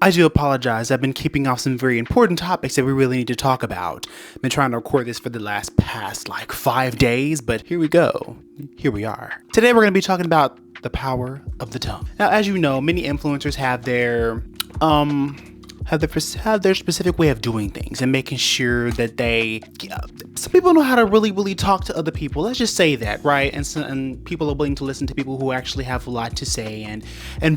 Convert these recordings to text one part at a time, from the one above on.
I do apologize. I've been keeping off some very important topics that we really need to talk about. I've been trying to record this for the past 5 days, but here we go. Here we are. Today we're going to be talking about the power of the tongue. Now, as you know, many influencers have their specific way of doing things and making sure that some people know how to really talk to other people. Let's just say that, right? And people are willing to listen to people who actually have a lot to say and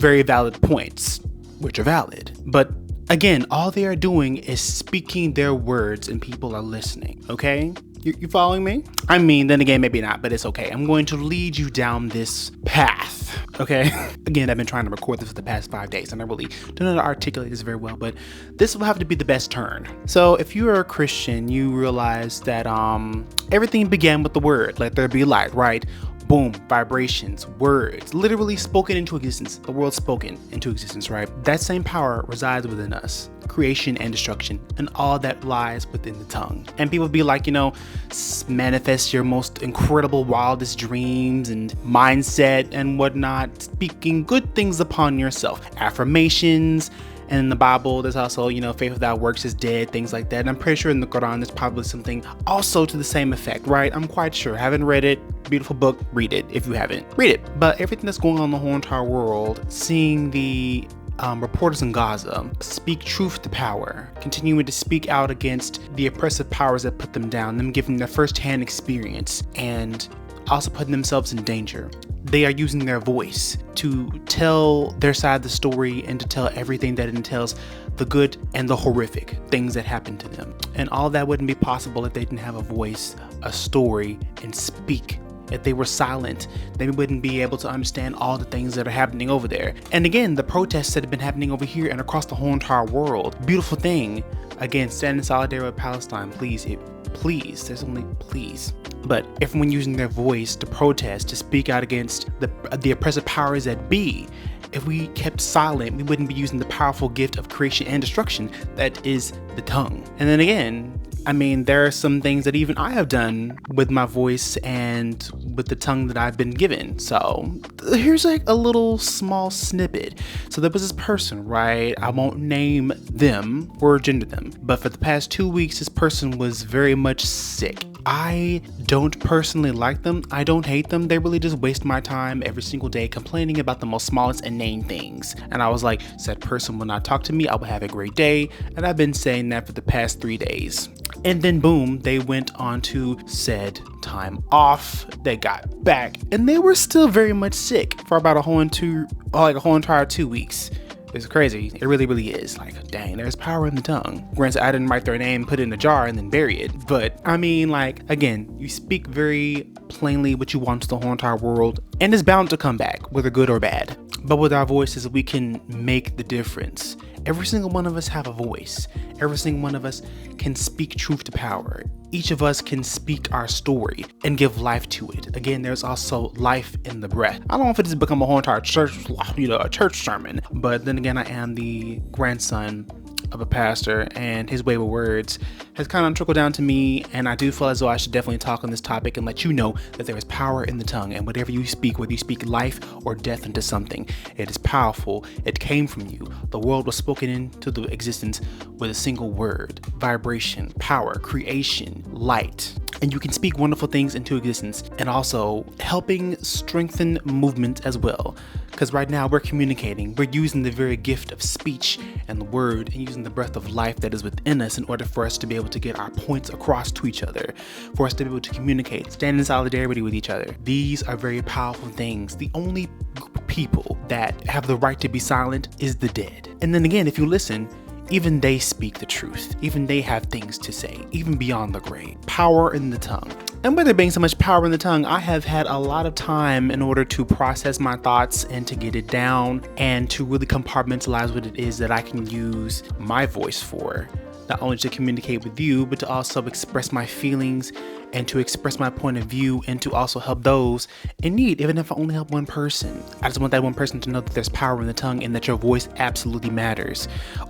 very valid points, which are valid. But again, all they are doing is speaking their words and people are listening, okay? You following me? I mean, then again, maybe not, but it's okay. I'm going to lead you down this path, okay? Again, I've been trying to record this for the past 5 days and I really don't know how to articulate this very well, but this will have to be the best turn. So if you are a Christian, you realize that everything began with the word, let there be light, right? Boom, vibrations, words, literally spoken into existence, the world spoken into existence, right? That same power resides within us, creation and destruction, and all that lies within the tongue. And people be like, manifest your most incredible, wildest dreams and mindset and whatnot, speaking good things upon yourself, affirmations. And in the Bible, there's also, faith without works is dead, things like that. And I'm pretty sure in the Quran, there's probably something also to the same effect, right? I'm quite sure. Haven't read it. Beautiful book. Read it. If you haven't, read it. But everything that's going on in the whole entire world, seeing the reporters in Gaza speak truth to power, continuing to speak out against the oppressive powers that put them down, them giving their first-hand experience and also putting themselves in danger. They are using their voice to tell their side of the story and to tell everything that entails the good and the horrific things that happen to them. And all that wouldn't be possible if they didn't have a voice, a story, and speak. If they were silent, they wouldn't be able to understand all the things that are happening over there. And again, the protests that have been happening over here and across the whole entire world. Beautiful thing. Again, stand in solidarity with Palestine. Please, there's only please. But everyone using their voice to protest, to speak out against the oppressive powers that be, if we kept silent, we wouldn't be using the powerful gift of creation and destruction that is the tongue. And then again, there are some things that even I have done with my voice and with the tongue that I've been given. So here's a little small snippet. So there was this person, right? I won't name them or gender them, but for the past 2 weeks, this person was very much sick. I don't personally like them. I don't hate them. They really just waste my time every single day complaining about the most smallest inane things. And I was like, said person will not talk to me. I will have a great day. And I've been saying that for the past 3 days. And then boom, they went on to said time off. They got back and they were still very much sick for about a whole entire 2 weeks. It's crazy. It really is. Dang, there's power in the tongue. Granted, I didn't write their name, put it in a jar, and then bury it. But again, you speak very plainly what you want to the whole entire world, and it's bound to come back, whether good or bad. But with our voices, we can make the difference. Every single one of us have a voice. Every single one of us can speak truth to power. Each of us can speak our story and give life to it. Again, there's also life in the breath. I don't know if it has become a whole entire church, a church sermon, but then again, I am the grandson of a pastor, and his way with words has kind of trickled down to me, and I do feel as though I should definitely talk on this topic and let you know that there is power in the tongue, and whatever you speak, whether you speak life or death into something, it is powerful. It came from you. The world was spoken into the existence with a single word: vibration, power, creation, light. And you can speak wonderful things into existence, and also helping strengthen movement as well. Because right now we're communicating, we're using the very gift of speech and the word, and using the breath of life that is within us in order for us to be able to get our points across to each other, for us to be able to communicate, stand in solidarity with each other. These are very powerful things. The only group of people that have the right to be silent is the dead. And then again, if you listen, even they speak the truth. Even they have things to say, even beyond the grave. Power in the tongue. And with there being so much power in the tongue, I have had a lot of time in order to process my thoughts and to get it down and to really compartmentalize what it is that I can use my voice for. not only to communicate with you, but to also express my feelings and to express my point of view and to also help those in need, even if I only help one person. I just want that one person to know that there's power in the tongue and that your voice absolutely matters.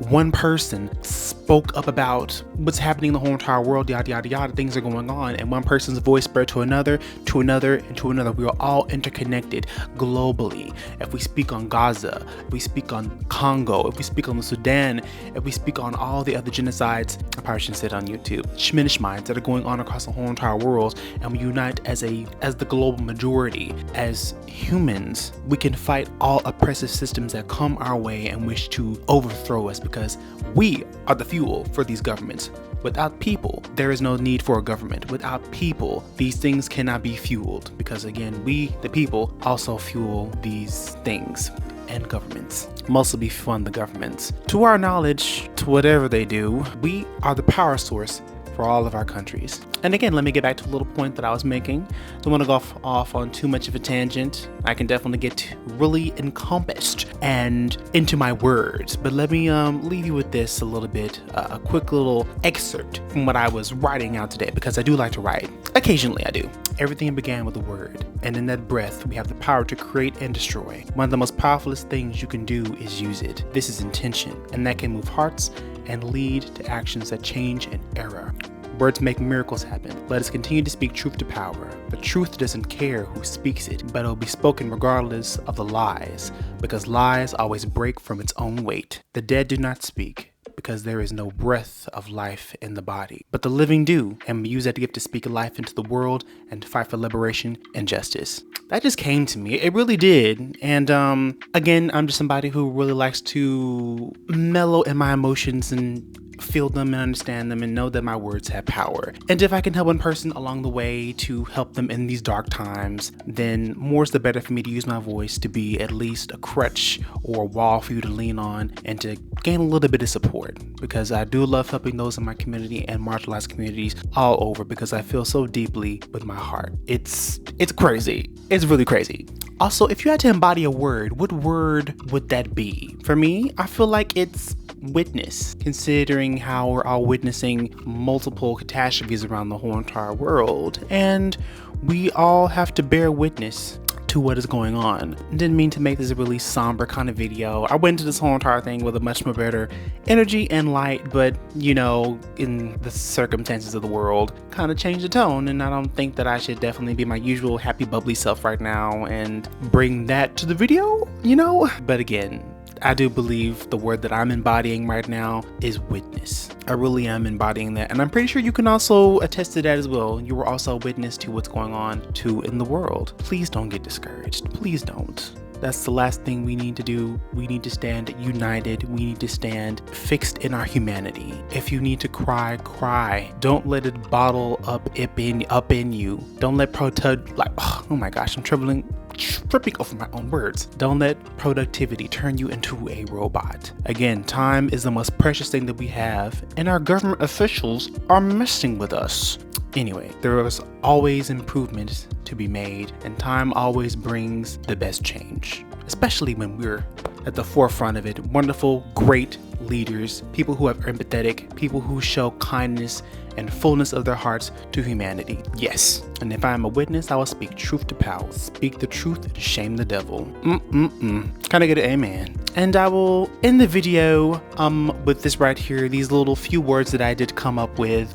One person spoke up about what's happening in the whole entire world, yada, yada, yada, things are going on, and one person's voice spread to another, to another, and to another. We are all interconnected globally. If we speak on Gaza, if we speak on Congo, if we speak on the Sudan, if we speak on all the other genocides, I probably shouldn't say it on YouTube, Schminishminds that are going on across the whole entire world, and we unite as the global majority, as humans, we can fight all oppressive systems that come our way and wish to overthrow us, because we are the fuel for these governments. Without people, there is no need for a government. Without people, these things cannot be fueled, because again, we, the people, also fuel these things and governments. Mostly we fund the governments. To our knowledge, to whatever they do, we are the power source for all of our countries. And again, let me get back to a little point that I was making. Don't want to go off on too much of a tangent. I can definitely get really encompassed and into my words, but let me leave you with this a little bit, a quick little excerpt from what I was writing out today, because I do like to write. Occasionally I do. Everything began with a word, and in that breath, we have the power to create and destroy. One of the most powerfulest things you can do is use it. This is intention, and that can move hearts and lead to actions that change an era. Words make miracles happen. Let us continue to speak truth to power. The truth doesn't care who speaks it, but it'll be spoken regardless of the lies, because lies always break from its own weight. The dead do not speak, because there is no breath of life in the body, but the living do, and we use that gift to speak life into the world and to fight for liberation and justice. That just came to me. It really did. And again, I'm just somebody who really likes to mellow in my emotions and feel them and understand them and know that my words have power. And if I can help one person along the way to help them in these dark times, then more's the better for me to use my voice to be at least a crutch or a wall for you to lean on and to gain a little bit of support, because I do love helping those in my community and marginalized communities all over, because I feel so deeply with my heart. It's crazy. It's really crazy. Also, if you had to embody a word, what word would that be? For me, I feel like it's witness, considering how we're all witnessing multiple catastrophes around the whole entire world, and we all have to bear witness to what is going on. Didn't mean to make this a really somber kind of video. I went into this whole entire thing with a much more better energy and light, but you know, in the circumstances of the world, kind of changed the tone, and I don't think that I should definitely be my usual happy bubbly self right now and bring that to the video, you know? But again, I do believe the word that I'm embodying right now is witness. I really am embodying that. And I'm pretty sure you can also attest to that as well. You were also a witness to what's going on too in the world. Please don't get discouraged. Please don't. That's the last thing we need to do. We need to stand united. We need to stand fixed in our humanity. If you need to cry, cry. Don't let it bottle up in you. Don't let oh my gosh, I'm tripping over my own words. Don't let productivity turn you into a robot. Again, time is the most precious thing that we have, and our government officials are messing with us. Anyway, there is always improvements to be made, and time always brings the best change, especially when we're at the forefront of it. Wonderful, great leaders, people who are empathetic, people who show kindness and fullness of their hearts to humanity. Yes, and if I am a witness, I will speak truth to power. Speak the truth and shame the devil. Can I get an amen? And I will end the video with this right here, these little few words that I did come up with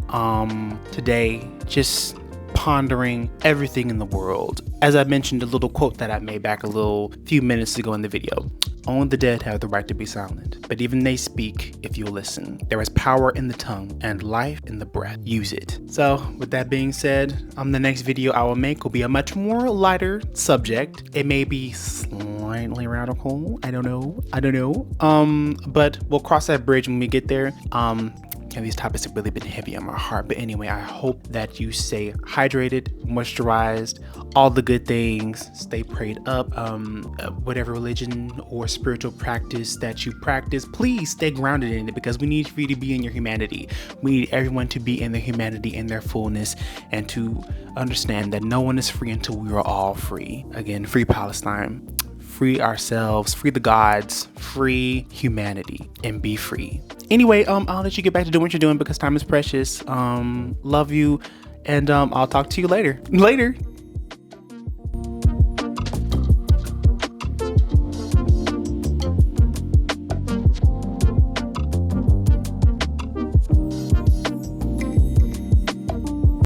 today, just pondering everything in the world. As I mentioned, a little quote that I made back a few minutes ago in the video. Only the dead have the right to be silent, but even they speak if you listen. There is power in the tongue and life in the breath. Use it. So with that being said, the next video I will make will be a much more lighter subject. It may be slightly radical. I don't know. But we'll cross that bridge when we get there. These topics have really been heavy on my heart. But anyway, I hope that you stay hydrated, moisturized, all the good things, stay prayed up. Whatever religion or spiritual practice that you practice, please stay grounded in it, because we need for you to be in your humanity. We need everyone to be in their humanity, in their fullness, and to understand that no one is free until we are all free. Again, free Palestine. Free ourselves, free the gods, free humanity, and be free. Anyway, I'll let you get back to doing what you're doing because time is precious. Love you, and I'll talk to you later. Later.